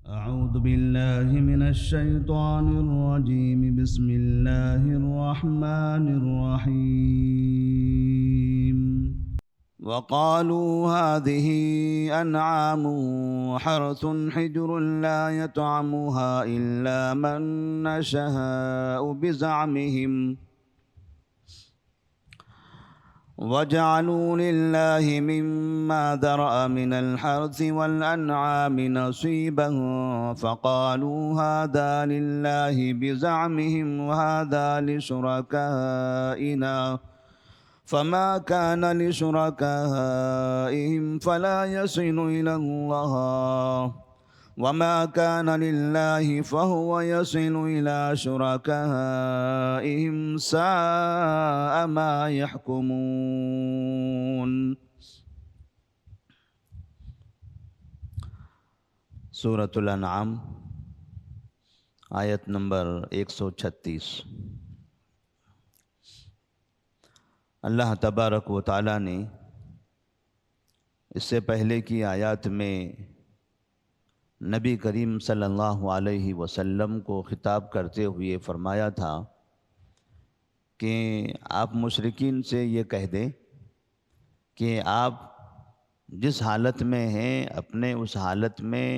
أعوذ بالله من الشيطان الرجيم. بسم الله الرحمن الرحيم. وقالوا هذه أنعام وحرث حجر لا يطعمها إلا من نشاء بزعمهم وجعلوا لله مما ذرأ من الحرث والأنعام نصيبا فقالوا هذا لله بزعمهم وهذا لشركائنا فما كان لشركائهم فلا يصل إلى الله وما كان لله فهو يصل إلى شركائهم ساء ما يحكمون. سورۃ الانعام آیت نمبر 136. اللہ تبارک و تعالیٰ نے اس سے پہلے کی آیات میں نبی کریم صلی اللہ علیہ وسلم کو خطاب کرتے ہوئے فرمایا تھا کہ آپ مشرکین سے یہ کہہ دیں کہ آپ جس حالت میں ہیں اپنے اس حالت میں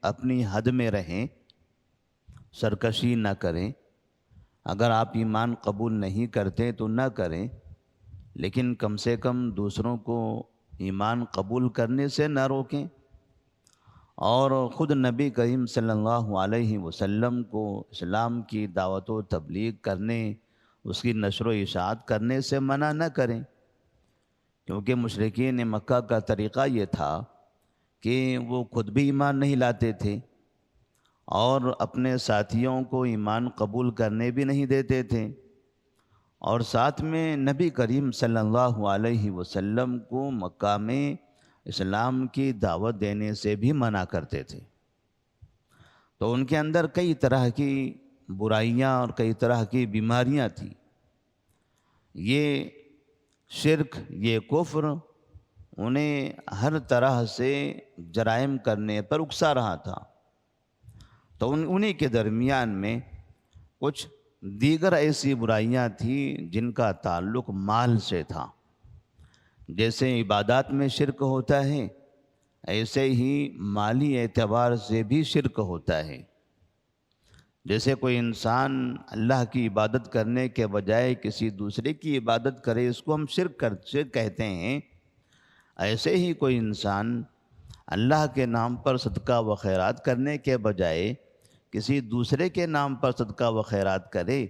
اپنی حد میں رہیں، سرکشی نہ کریں. اگر آپ ایمان قبول نہیں کرتے تو نہ کریں، لیکن کم سے کم دوسروں کو ایمان قبول کرنے سے نہ روکیں. اور خود نبی کریم صلی اللہ علیہ وسلم کو اسلام کی دعوت و تبلیغ کرنے، اس کی نشر و اشاعت کرنے سے منع نہ کریں، کیونکہ مشرکین مکہ کا طریقہ یہ تھا کہ وہ خود بھی ایمان نہیں لاتے تھے اور اپنے ساتھیوں کو ایمان قبول کرنے بھی نہیں دیتے تھے، اور ساتھ میں نبی کریم صلی اللہ علیہ وسلم کو مکہ میں اسلام کی دعوت دینے سے بھی منع کرتے تھے. تو ان کے اندر کئی طرح کی برائیاں اور کئی طرح کی بیماریاں تھیں. یہ شرک، یہ کفر انہیں ہر طرح سے جرائم کرنے پر اکسا رہا تھا. تو انہی کے درمیان میں کچھ دیگر ایسی برائیاں تھیں جن کا تعلق مال سے تھا. جیسے عبادات میں شرک ہوتا ہے، ایسے ہی مالی اعتبار سے بھی شرک ہوتا ہے. جیسے کوئی انسان اللہ کی عبادت کرنے کے بجائے کسی دوسرے کی عبادت کرے، اس کو ہم شرک کہتے ہیں. ایسے ہی کوئی انسان اللہ کے نام پر صدقہ و خیرات کرنے کے بجائے کسی دوسرے کے نام پر صدقہ و خیرات کرے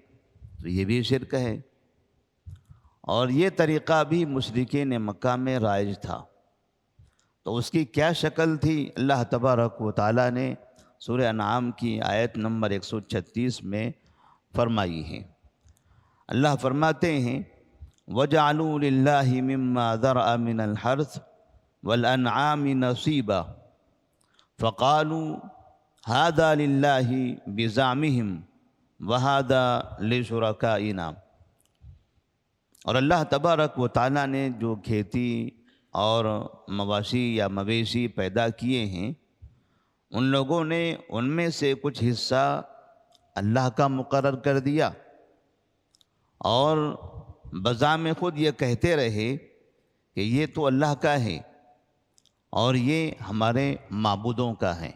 تو یہ بھی شرک ہے. اور یہ طریقہ بھی مشرکین مکہ میں رائج تھا. تو اس کی کیا شکل تھی؟ اللہ تبارک و تعالیٰ نے سورہ انعام کی آیت نمبر 136 میں فرمائی ہے. اللہ فرماتے ہیں وَجَعَلُوا لِلَّهِ مِمَّا ذَرَأَ مِنَ الْحَرْثِ وَالْأَنْعَامِ نَصِيبًا فَقَالُوا هَذَا لِلَّهِ بِزَعْمِهِمْ وَهَذَا لِشُرَكَائِنَا. اور اللہ تبارک و تعالیٰ نے جو کھیتی اور مواشی یا مویشی پیدا کیے ہیں، ان لوگوں نے ان میں سے کچھ حصہ اللہ کا مقرر کر دیا اور بذام خود یہ کہتے رہے کہ یہ تو اللہ کا ہے اور یہ ہمارے معبودوں کا ہے.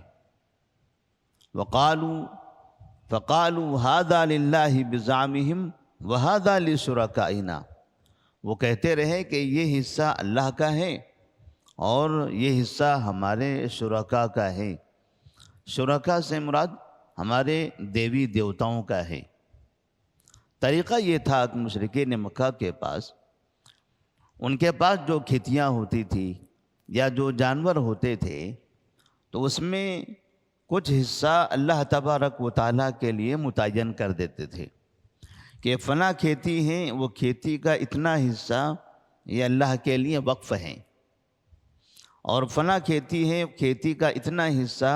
فقالوا هذا للہ بزعمہم وهذا لشرکائنا. وہ کہتے رہے کہ یہ حصہ اللہ کا ہے اور یہ حصہ ہمارے شرکاء کا ہے. شرکاء سے مراد ہمارے دیوی دیوتاؤں کا ہے. طریقہ یہ تھا کہ مشرکین مکہ کے پاس، ان کے پاس جو کھیتیاں ہوتی تھی یا جو جانور ہوتے تھے، تو اس میں کچھ حصہ اللہ تبارک و تعالیٰ کے لیے متعین کر دیتے تھے کہ فلاں کھیتی ہیں، وہ کھیتی کا اتنا حصہ یہ اللہ کے لیے وقف ہے، اور فلاں کھیتی ہے، کھیتی کا اتنا حصہ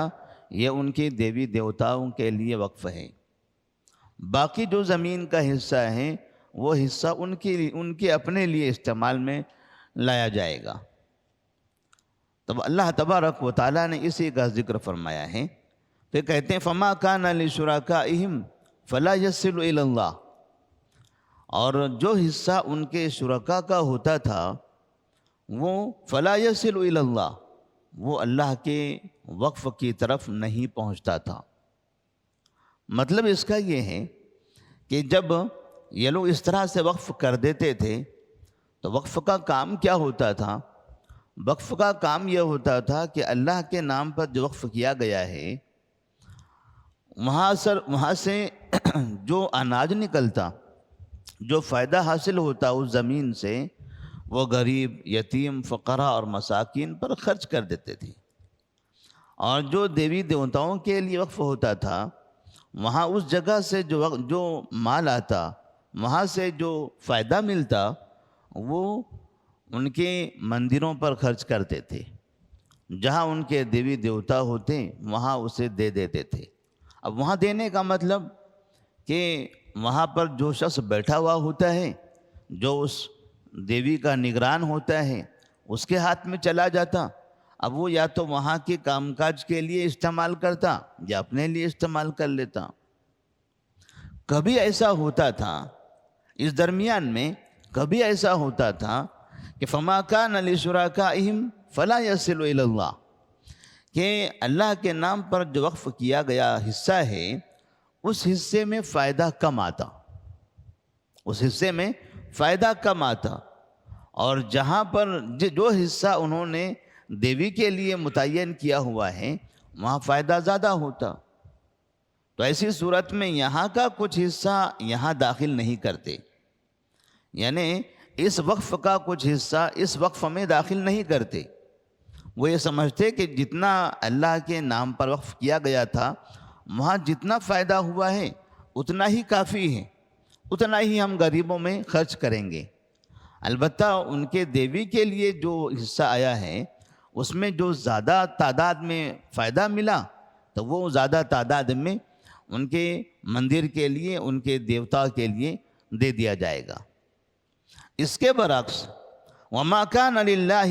یہ ان کے دیوی دیوتاؤں کے لیے وقف ہے. باقی جو زمین کا حصہ ہے وہ حصہ ان کے اپنے لیے استعمال میں لایا جائے گا. تب اللہ تبارک و تعالیٰ نے اسی کا ذکر فرمایا ہے تو کہتے ہیں فما کان لشرکائہم فلا یصل الی اللہ، اور جو حصہ ان کے شرکا کا ہوتا تھا وہ فلا یصل الی اللہ، وہ اللہ کے وقف کی طرف نہیں پہنچتا تھا۔ مطلب اس کا یہ ہے کہ جب یہ لوگ اس طرح سے وقف کر دیتے تھے تو وقف کا کام کیا ہوتا تھا؟ وقف کا کام یہ ہوتا تھا کہ اللہ کے نام پر جو وقف کیا گیا ہے وہاں سے جو اناج نکلتا، جو فائدہ حاصل ہوتا اس زمین سے، وہ غریب، یتیم، فقراء اور مساکین پر خرچ کر دیتے تھے۔ اور جو دیوی دیوتاؤں کے لیے وقف ہوتا تھا وہاں اس جگہ سے جو مال آتا، وہاں سے جو فائدہ ملتا، وہ ان کے مندروں پر خرچ کرتے تھے، جہاں ان کے دیوی دیوتا ہوتے وہاں اسے دے دیتے تھے۔ اب وہاں دینے کا مطلب کہ وہاں پر جو شخص بیٹھا ہوا ہوتا ہے، جو اس دیوی کا نگران ہوتا ہے، اس کے ہاتھ میں چلا جاتا۔ اب وہ یا تو وہاں کے کام کاج کے لیے استعمال کرتا یا اپنے لیے استعمال کر لیتا۔ کبھی ایسا ہوتا تھا، اس درمیان میں کبھی ایسا ہوتا تھا کہ فما کان لشرکائہم فلا یصل الی اللہ، کہ اللہ کے نام پر جو وقف کیا گیا حصہ ہے اس حصے میں فائدہ کم آتا، اس حصے میں فائدہ کم آتا، اور جہاں پر جو حصہ انہوں نے دیوی کے لیے متعین کیا ہوا ہے وہاں فائدہ زیادہ ہوتا۔ تو ایسی صورت میں یہاں کا کچھ حصہ یہاں داخل نہیں کرتے، یعنی اس وقف کا کچھ حصہ اس وقف میں داخل نہیں کرتے۔ وہ یہ سمجھتے کہ جتنا اللہ کے نام پر وقف کیا گیا تھا وہاں جتنا فائدہ ہوا ہے اتنا ہی کافی ہے، اتنا ہی ہم غریبوں میں خرچ کریں گے۔ البتہ ان کے دیوی کے لیے جو حصہ آیا ہے اس میں جو زیادہ تعداد میں فائدہ ملا تو وہ زیادہ تعداد میں ان کے مندر کے لیے، ان کے دیوتا کے لیے دے دیا جائے گا۔ اس کے برعکس وما کان للہ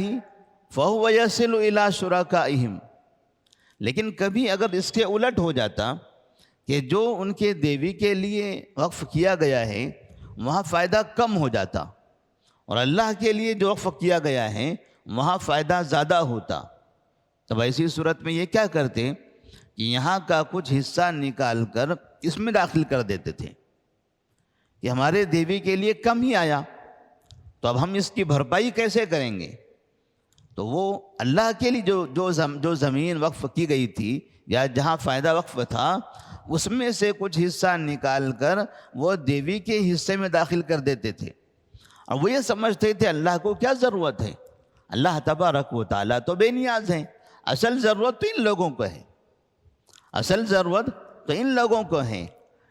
فہو یصل الی شرکائہم، لیکن کبھی اگر اس کے الٹ ہو جاتا کہ جو ان کے دیوی کے لیے وقف کیا گیا ہے وہاں فائدہ کم ہو جاتا اور اللہ کے لیے جو وقف کیا گیا ہے وہاں فائدہ زیادہ ہوتا، تب ایسی صورت میں یہ کیا کرتے کہ یہاں کا کچھ حصہ نکال کر اس میں داخل کر دیتے تھے کہ ہمارے دیوی کے لیے کم ہی آیا تو اب ہم اس کی بھرپائی کیسے کریں گے؟ تو وہ اللہ کے لیے جو زمین وقف کی گئی تھی یا جہاں فائدہ وقف تھا اس میں سے کچھ حصہ نکال کر وہ دیوی کے حصے میں داخل کر دیتے تھے، اور وہ یہ سمجھتے تھے اللہ کو کیا ضرورت ہے، اللہ تبارک و تعالیٰ تو بے نیاز ہیں، اصل ضرورت تو ان لوگوں کو ہے، اصل ضرورت تو ان لوگوں کو ہے،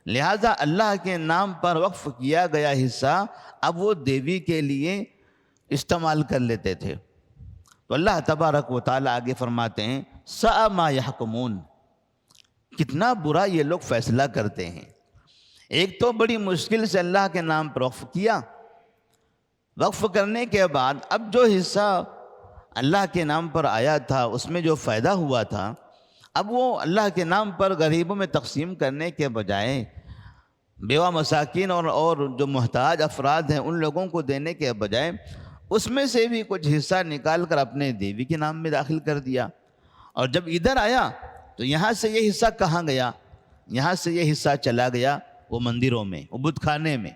لہذا اللہ کے نام پر وقف کیا گیا حصہ اب وہ دیوی کے لیے استعمال کر لیتے تھے۔ تو اللہ تبارک و تعالیٰ آگے فرماتے ہیں سَأَ مَا يَحْكُمُونَ، کتنا برا یہ لوگ فیصلہ کرتے ہیں۔ ایک تو بڑی مشکل سے اللہ کے نام پر وقف کیا، وقف کرنے کے بعد اب جو حصہ اللہ کے نام پر آیا تھا اس میں جو فائدہ ہوا تھا اب وہ اللہ کے نام پر غریبوں میں تقسیم کرنے کے بجائے بیوہ مساکین اور جو محتاج افراد ہیں ان لوگوں کو دینے کے بجائے اس میں سے بھی کچھ حصہ نکال کر اپنے دیوی کے نام میں داخل کر دیا، اور جب ادھر آیا تو یہاں سے یہ حصہ کہاں گیا؟ یہاں سے یہ حصہ چلا گیا وہ مندروں میں، وہ بت خانے میں،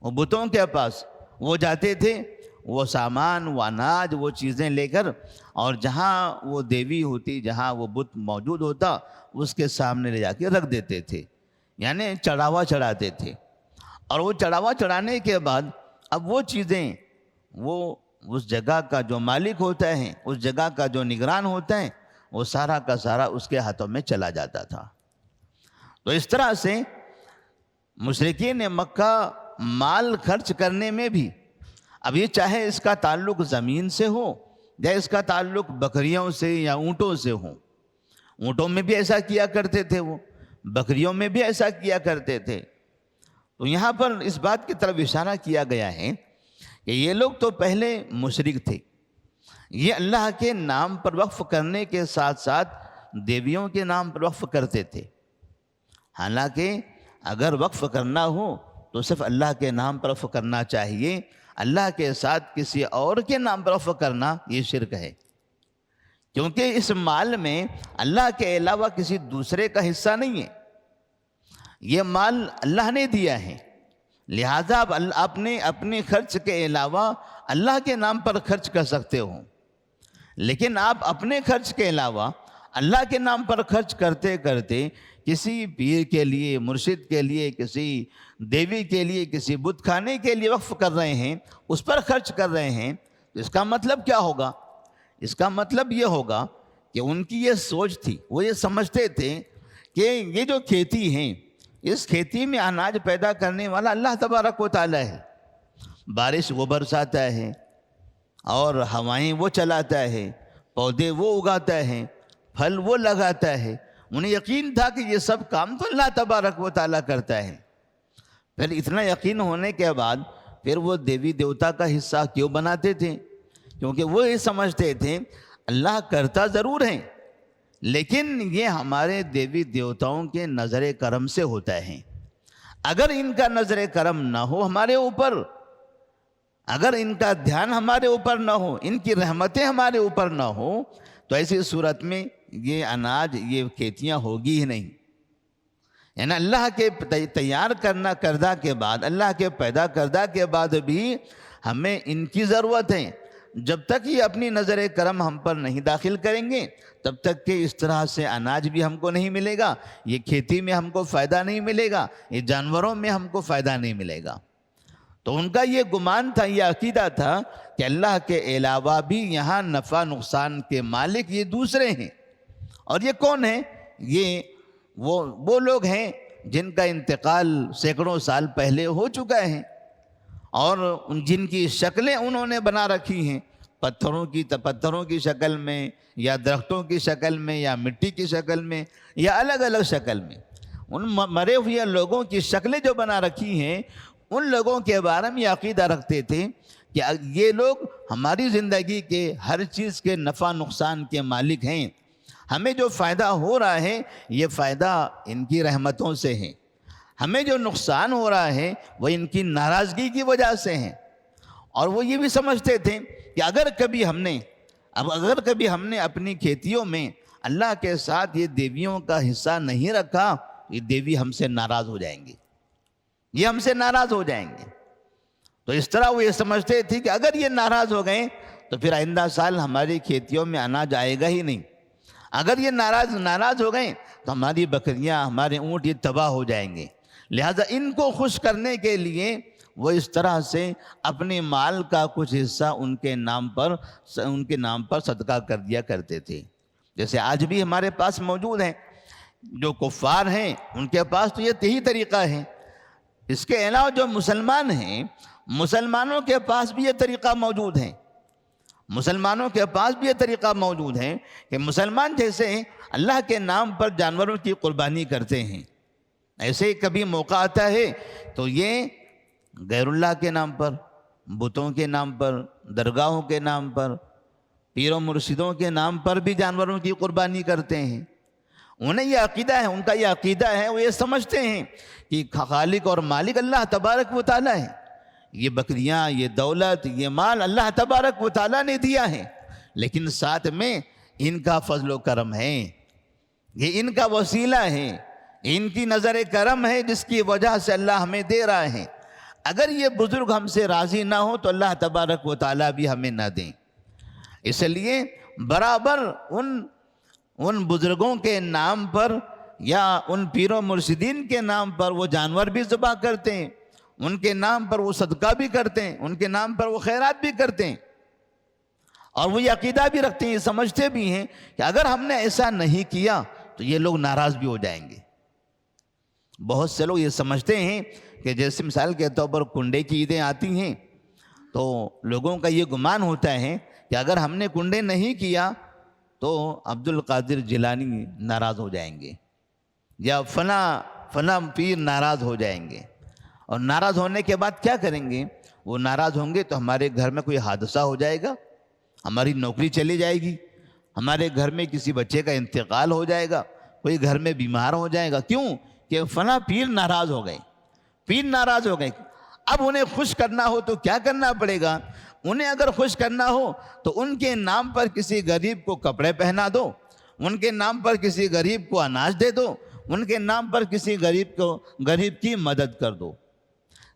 وہ بتوں کے پاس وہ جاتے تھے، وہ سامان، وہ اناج، وہ چیزیں لے کر، اور جہاں وہ دیوی ہوتی، جہاں وہ بت موجود ہوتا اس کے سامنے لے جا کے رکھ دیتے تھے، یعنی چڑھاوا چڑھاتے تھے۔ اور وہ چڑھاوا چڑھانے کے بعد اب وہ چیزیں وہ اس جگہ کا جو مالک ہوتا ہے، اس جگہ کا جو نگران ہوتا ہے، وہ سارا کا سارا اس کے ہاتھوں میں چلا جاتا تھا۔ تو اس طرح سے مشرکین مکہ مال خرچ کرنے میں بھی، اب یہ چاہے اس کا تعلق زمین سے ہو یا اس کا تعلق بکریوں سے یا اونٹوں سے ہو، اونٹوں میں بھی ایسا کیا کرتے تھے، وہ بکریوں میں بھی ایسا کیا کرتے تھے۔ تو یہاں پر اس بات کی طرف اشارہ کیا گیا ہے کہ یہ لوگ تو پہلے مشرک تھے، یہ اللہ کے نام پر وقف کرنے کے ساتھ ساتھ دیویوں کے نام پر وقف کرتے تھے، حالانکہ اگر وقف کرنا ہو تو صرف اللہ کے نام پر وقف کرنا چاہیے، اللہ کے ساتھ کسی اور کے نام پر وقف کرنا یہ شرک ہے، کیونکہ اس مال میں اللہ کے علاوہ کسی دوسرے کا حصہ نہیں ہے، یہ مال اللہ نے دیا ہے، لہذا آپ اپنے خرچ کے علاوہ اللہ کے نام پر خرچ کر سکتے ہو، لیکن آپ اپنے خرچ کے علاوہ اللہ کے نام پر خرچ کرتے کرتے کسی پیر کے لیے، مرشد کے لیے، کسی دیوی کے لیے، کسی بت خانے کے لیے وقف کر رہے ہیں، اس پر خرچ کر رہے ہیں، تو اس کا مطلب کیا ہوگا؟ اس کا مطلب یہ ہوگا کہ ان کی یہ سوچ تھی، وہ یہ سمجھتے تھے کہ یہ جو کھیتی ہے، اس کھیتی میں اناج پیدا کرنے والا اللہ تبارک و تعالی ہے، بارش وہ برساتا ہے اور ہوائیں وہ چلاتا ہے، پودے وہ اگاتا ہے، پھل وہ لگاتا ہے، انہیں یقین تھا کہ یہ سب کام تو اللہ تبارک و تعالیٰ کرتا ہے۔ پھر اتنا یقین ہونے کے بعد پھر وہ دیوی دیوتا کا حصہ کیوں بناتے تھے؟ کیونکہ وہ یہ سمجھتے تھے اللہ کرتا ضرور ہے، لیکن یہ ہمارے دیوی دیوتاؤں کے نظر کرم سے ہوتا ہے، اگر ان کا نظر کرم نہ ہو ہمارے اوپر، اگر ان کا دھیان ہمارے اوپر نہ ہو، ان کی رحمتیں ہمارے اوپر نہ ہو، تو ایسی صورت میں یہ اناج، یہ کھیتیاں ہوگی ہی نہیں۔ یعنی اللہ کے تیار کردہ کے بعد، اللہ کے پیدا کردہ کے بعد بھی ہمیں ان کی ضرورت ہے، جب تک یہ اپنی نظر کرم ہم پر نہیں داخل کریں گے تب تک کہ اس طرح سے اناج بھی ہم کو نہیں ملے گا، یہ کھیتی میں ہم کو فائدہ نہیں ملے گا، یہ جانوروں میں ہم کو فائدہ نہیں ملے گا۔ تو ان کا یہ گمان تھا، یہ عقیدہ تھا کہ اللہ کے علاوہ بھی یہاں نفع نقصان کے مالک یہ دوسرے ہیں، اور یہ کون ہیں؟ یہ وہ لوگ ہیں جن کا انتقال سینکڑوں سال پہلے ہو چکا ہے، اور جن کی شکلیں انہوں نے بنا رکھی ہیں، پتھروں کی شکل میں، یا درختوں کی شکل میں، یا مٹی کی شکل میں، یا الگ الگ شکل میں، ان مرے ہوئے لوگوں کی شکلیں جو بنا رکھی ہیں، ان لوگوں کے بارے میں عقیدہ رکھتے تھے کہ یہ لوگ ہماری زندگی کے ہر چیز کے نفع نقصان کے مالک ہیں، ہمیں جو فائدہ ہو رہا ہے یہ فائدہ ان کی رحمتوں سے ہے، ہمیں جو نقصان ہو رہا ہے وہ ان کی ناراضگی کی وجہ سے ہے۔ اور وہ یہ بھی سمجھتے تھے کہ اگر کبھی ہم نے اپنی کھیتیوں میں اللہ کے ساتھ یہ دیویوں کا حصہ نہیں رکھا، یہ دیوی ہم سے ناراض ہو جائیں گے، یہ ہم سے ناراض ہو جائیں گے۔ تو اس طرح وہ یہ سمجھتے تھے کہ اگر یہ ناراض ہو گئے تو پھر آئندہ سال ہماری کھیتیوں میں اناج آئے گا ہی نہیں، اگر یہ ناراض ہو گئے تو ہماری بکریاں، ہمارے اونٹ یہ تباہ ہو جائیں گے۔ لہٰذا ان کو خوش کرنے کے لیے وہ اس طرح سے اپنے مال کا کچھ حصہ ان کے نام پر صدقہ کر دیا کرتے تھے، جیسے آج بھی ہمارے پاس موجود ہیں، جو کفار ہیں ان کے پاس تو یہی طریقہ ہے۔ اس کے علاوہ جو مسلمان ہیں، مسلمانوں کے پاس بھی یہ طریقہ موجود ہے، مسلمانوں کے پاس بھی یہ طریقہ موجود ہے کہ مسلمان جیسے اللہ کے نام پر جانوروں کی قربانی کرتے ہیں، ایسے ہی کبھی موقع آتا ہے تو یہ غیر اللہ کے نام پر، بتوں کے نام پر، درگاہوں کے نام پر، پیر و مرشدوں کے نام پر بھی جانوروں کی قربانی کرتے ہیں۔ انہیں یہ عقیدہ ہے، ان کا یہ عقیدہ ہے، وہ یہ سمجھتے ہیں کہ خالق اور مالک اللہ تبارک و تعالیٰ ہے، یہ بکریاں، یہ دولت، یہ مال اللہ تبارک و تعالیٰ نے دیا ہے، لیکن ساتھ میں ان کا فضل و کرم ہے، یہ ان کا وسیلہ ہے، ان کی نظر کرم ہے جس کی وجہ سے اللہ ہمیں دے رہا ہے۔ اگر یہ بزرگ ہم سے راضی نہ ہو تو اللہ تبارک و تعالیٰ بھی ہمیں نہ دیں۔ اس لیے برابر ان بزرگوں کے نام پر یا ان پیر و مرشدین کے نام پر وہ جانور بھی ذبح کرتے ہیں، ان کے نام پر وہ صدقہ بھی کرتے ہیں، ان کے نام پر وہ خیرات بھی کرتے ہیں، اور وہ یہ عقیدہ بھی رکھتے ہیں، یہ سمجھتے بھی ہیں کہ اگر ہم نے ایسا نہیں کیا تو یہ لوگ ناراض بھی ہو جائیں گے۔ بہت سے لوگ یہ سمجھتے ہیں کہ جیسے مثال کے طور پر کنڈے کی عیدیں آتی ہیں تو لوگوں کا یہ گمان ہوتا ہے کہ اگر ہم نے کنڈے نہیں کیا تو عبد القادر جیلانی ناراض ہو جائیں گے، یا فلاں پیر ناراض ہو جائیں گے، اور ناراض ہونے کے بعد کیا کریں گے؟ وہ ناراض ہوں گے تو ہمارے گھر میں کوئی حادثہ ہو جائے گا، ہماری نوکری چلی جائے گی، ہمارے گھر میں کسی بچے کا انتقال ہو جائے گا، کوئی گھر میں بیمار ہو جائے گا، کیوں کہ فلاں پیر ناراض ہو گئے، پیر ناراض ہو گئے۔ اب انہیں خوش کرنا ہو تو کیا کرنا پڑے گا؟ انہیں اگر خوش کرنا ہو تو ان کے نام پر کسی غریب کو کپڑے پہنا دو، ان کے نام پر کسی غریب کو اناج دے دو، ان کے نام پر کسی غریب کی مدد کر دو۔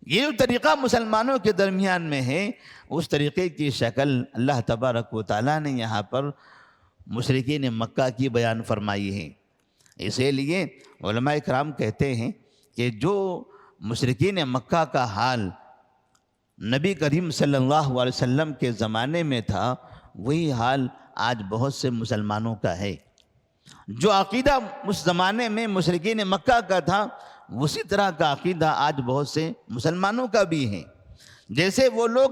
یہ جو طریقہ مسلمانوں کے درمیان میں ہے، اس طریقے کی شکل اللہ تبارک و تعالیٰ نے یہاں پر مشرکین مکہ کی بیان فرمائی ہے۔ اسی لیے علماء کرام کہتے ہیں کہ جو مشرکین مکہ کا حال نبی کریم صلی اللہ علیہ وسلم کے زمانے میں تھا، وہی حال آج بہت سے مسلمانوں کا ہے۔ جو عقیدہ اس زمانے میں مشرکین مکہ کا تھا، اسی طرح کا عقیدہ آج بہت سے مسلمانوں کا بھی ہے۔ جیسے وہ لوگ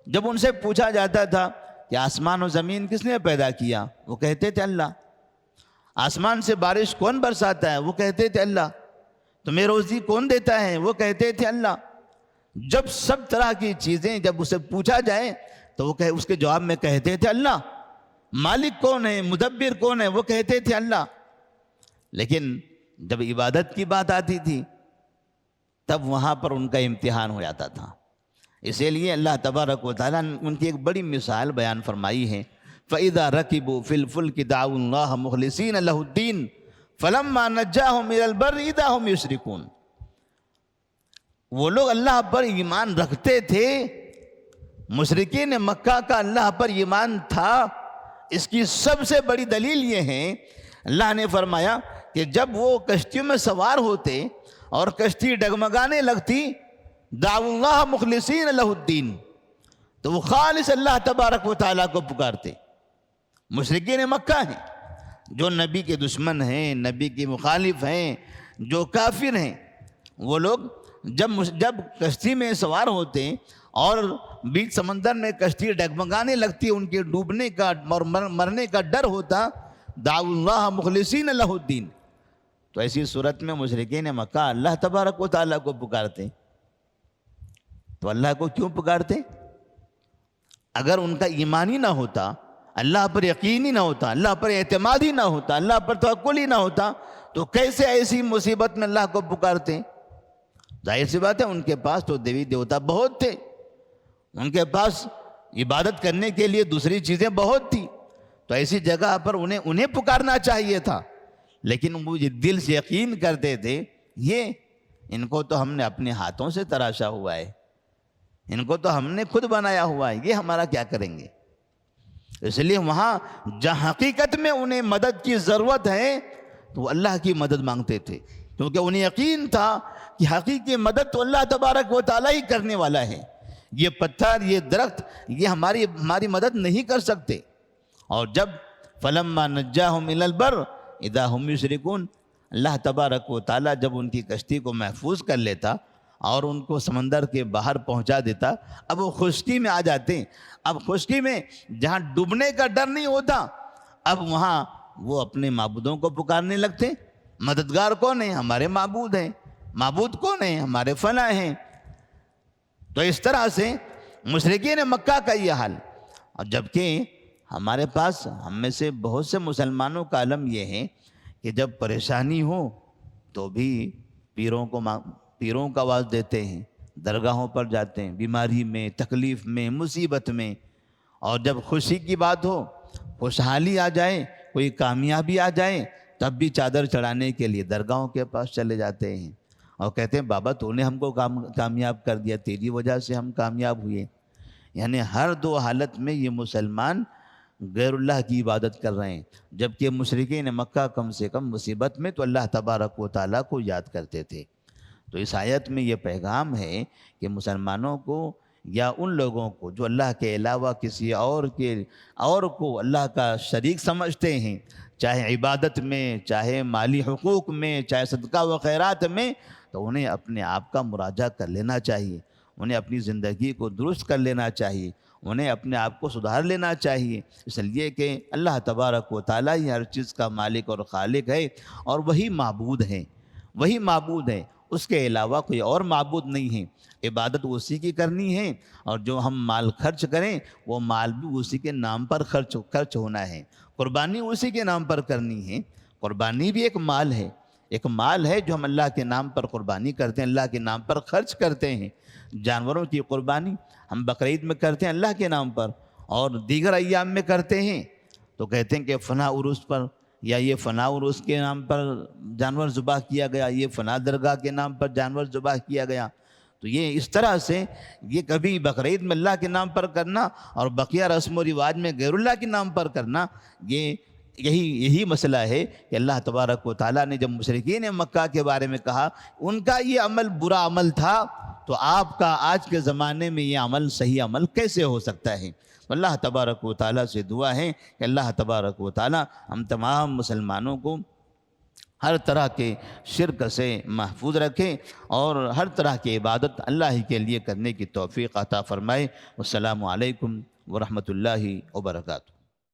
جب ان سے پوچھا جاتا تھا کہ آسمان و زمین کس نے پیدا کیا، وہ کہتے تھے اللہ۔ آسمان سے بارش کون برساتا ہے، وہ کہتے تھے اللہ۔ تمہیں روزی کون دیتا ہے، وہ کہتے تھے اللہ۔ جب سب طرح کی چیزیں جب اسے پوچھا جائے تو وہ اس کے جواب میں کہتے تھے اللہ۔ مالک کون ہے، مدبر کون ہے، وہ کہتے تھے اللہ۔ لیکن جب عبادت کی بات آتی تھی تب وہاں پر ان کا امتحان ہو جاتا تھا۔ اسی لیے اللہ تبارک و تعالیٰ نے ان کی ایک بڑی مثال بیان فرمائی ہے، فَإِذَا رَكِبُوا فِي الْفُلْكِ دَعَوُا اللَّهَ مُخْلِصِينَ لَهُ الدِّينَ فَلَمَّا نَجَّاهُمْ إِلَى الْبَرِّ إِذَا هُمْ يُشْرِكُونَ۔ وہ لوگ اللہ پر ایمان رکھتے تھے، مشرکین مکہ کا اللہ پر ایمان تھا۔ اس کی سب سے بڑی دلیل یہ ہے، اللہ نے فرمایا کہ جب وہ کشتیوں میں سوار ہوتے اور کشتی ڈگمگانے لگتی، دعوا اللہ مخلصین لہ الدین، تو وہ خالص اللہ تبارک و تعالیٰ کو پکارتے۔ مشرکین مکہ ہیں، جو نبی کے دشمن ہیں، نبی کے مخالف ہیں، جو کافر ہیں، وہ لوگ جب کشتی میں سوار ہوتے اور بیچ سمندر میں کشتی ڈگمگانے لگتی، ان کے ڈوبنے کا اور مرنے کا ڈر ہوتا، دعوا اللہ مخلصین لہ الدین۔ تو ایسی صورت میں مشرکین مکہ اللہ تبارک و تعالیٰ کو پکارتے۔ تو اللہ کو کیوں پکارتے؟ اگر ان کا ایمان ہی نہ ہوتا، اللہ پر یقین ہی نہ ہوتا، اللہ پر اعتماد ہی نہ ہوتا، اللہ پر توکل ہی نہ ہوتا، تو کیسے ایسی مصیبت میں اللہ کو پکارتے؟ ظاہر سی بات ہے، ان کے پاس تو دیوی دیوتا بہت تھے، ان کے پاس عبادت کرنے کے لیے دوسری چیزیں بہت تھی، تو ایسی جگہ پر انہیں پکارنا چاہیے تھا۔ لیکن وہ یہ دل سے یقین کرتے تھے، یہ ان کو تو ہم نے اپنے ہاتھوں سے تراشا ہوا ہے، ان کو تو ہم نے خود بنایا ہوا ہے، یہ ہمارا کیا کریں گے؟ اس لیے وہاں جہاں حقیقت میں انہیں مدد کی ضرورت ہے تو وہ اللہ کی مدد مانگتے تھے، کیونکہ انہیں یقین تھا کہ حقیقی مدد تو اللہ تبارک و تعالیٰ ہی کرنے والا ہے۔ یہ پتھر، یہ درخت، یہ ہماری مدد نہیں کر سکتے۔ اور جب فَلَمَّا نَجَّاهُمْ إِلَى الْبَرِّ إِذَا هُمْ يُشْرِكُونَ، اللہ تبارک و تعالیٰ جب ان کی کشتی کو محفوظ کر لیتا اور ان کو سمندر کے باہر پہنچا دیتا، اب وہ خشکی میں آ جاتے ہیں۔ اب خشکی میں جہاں ڈوبنے کا ڈر نہیں ہوتا، اب وہاں وہ اپنے معبودوں کو پکارنے لگتے۔ مددگار کون ہیں؟ ہمارے معبود ہیں۔ معبود کون ہیں؟ ہمارے فلاں ہیں۔ تو اس طرح سے مشرکین مکہ کا یہ حال۔ اور جبکہ ہمارے پاس ہم میں سے بہت سے مسلمانوں کا علم یہ ہے کہ جب پریشانی ہو تو بھی پیروں کا آواز دیتے ہیں، درگاہوں پر جاتے ہیں، بیماری میں، تکلیف میں، مصیبت میں۔ اور جب خوشی کی بات ہو، خوشحالی آ جائے، کوئی کامیابی آ جائے، تب بھی چادر چڑھانے کے لیے درگاہوں کے پاس چلے جاتے ہیں اور کہتے ہیں بابا تو نے ہم کو کامیاب کر دیا، تیری وجہ سے ہم کامیاب ہوئے۔ یعنی ہر دو حالت میں یہ مسلمان غیر اللہ کی عبادت کر رہے ہیں، جبکہ مشرکین مکہ کم سے کم مصیبت میں تو اللہ تبارک و تعالیٰ کو یاد کرتے تھے۔ تو اس آیت میں یہ پیغام ہے کہ مسلمانوں کو یا ان لوگوں کو جو اللہ کے علاوہ کسی اور کو اللہ کا شریک سمجھتے ہیں، چاہے عبادت میں، چاہے مالی حقوق میں، چاہے صدقہ و خیرات میں، تو انہیں اپنے آپ کا مراجعہ کر لینا چاہیے، انہیں اپنی زندگی کو درست کر لینا چاہیے، انہیں اپنے آپ کو سدھار لینا چاہیے، اس لیے کہ اللہ تبارک و تعالیٰ ہی ہر چیز کا مالک اور خالق ہے، اور وہی معبود ہے، وہی معبود ہے۔ اس کے علاوہ کوئی اور معبود نہیں ہے، عبادت اسی کی کرنی ہے، اور جو ہم مال خرچ کریں وہ مال بھی اسی کے نام پر خرچ ہونا ہے، قربانی اسی کے نام پر کرنی ہے۔ قربانی بھی ایک مال ہے جو ہم اللہ کے نام پر قربانی کرتے ہیں، اللہ کے نام پر خرچ کرتے ہیں۔ جانوروں کی قربانی ہم بقرعید میں کرتے ہیں اللہ کے نام پر، اور دیگر ایام میں کرتے ہیں تو کہتے ہیں کہ فلاں عرس پر یا یہ فلاں عرس کے نام پر جانور ذبح کیا گیا، یہ فلاں درگاہ کے نام پر جانور ذبح کیا گیا۔ تو یہ اس طرح سے یہ کبھی بقرعید میں اللہ کے نام پر کرنا اور بقیہ رسم و رواج میں غیر اللہ کے نام پر کرنا، یہی مسئلہ ہے کہ اللہ تبارک و تعالیٰ نے جب مشرکین مکہ کے بارے میں کہا ان کا یہ عمل برا عمل تھا، تو آپ کا آج کے زمانے میں یہ عمل صحیح عمل کیسے ہو سکتا ہے؟ اللہ تبارک و تعالیٰ سے دعا ہے کہ اللہ تبارک و تعالیٰ ہم تمام مسلمانوں کو ہر طرح کے شرک سے محفوظ رکھے اور ہر طرح کی عبادت اللہ ہی کے لیے کرنے کی توفیق عطا فرمائے۔ والسلام علیکم ورحمۃ اللہ وبرکاتہ۔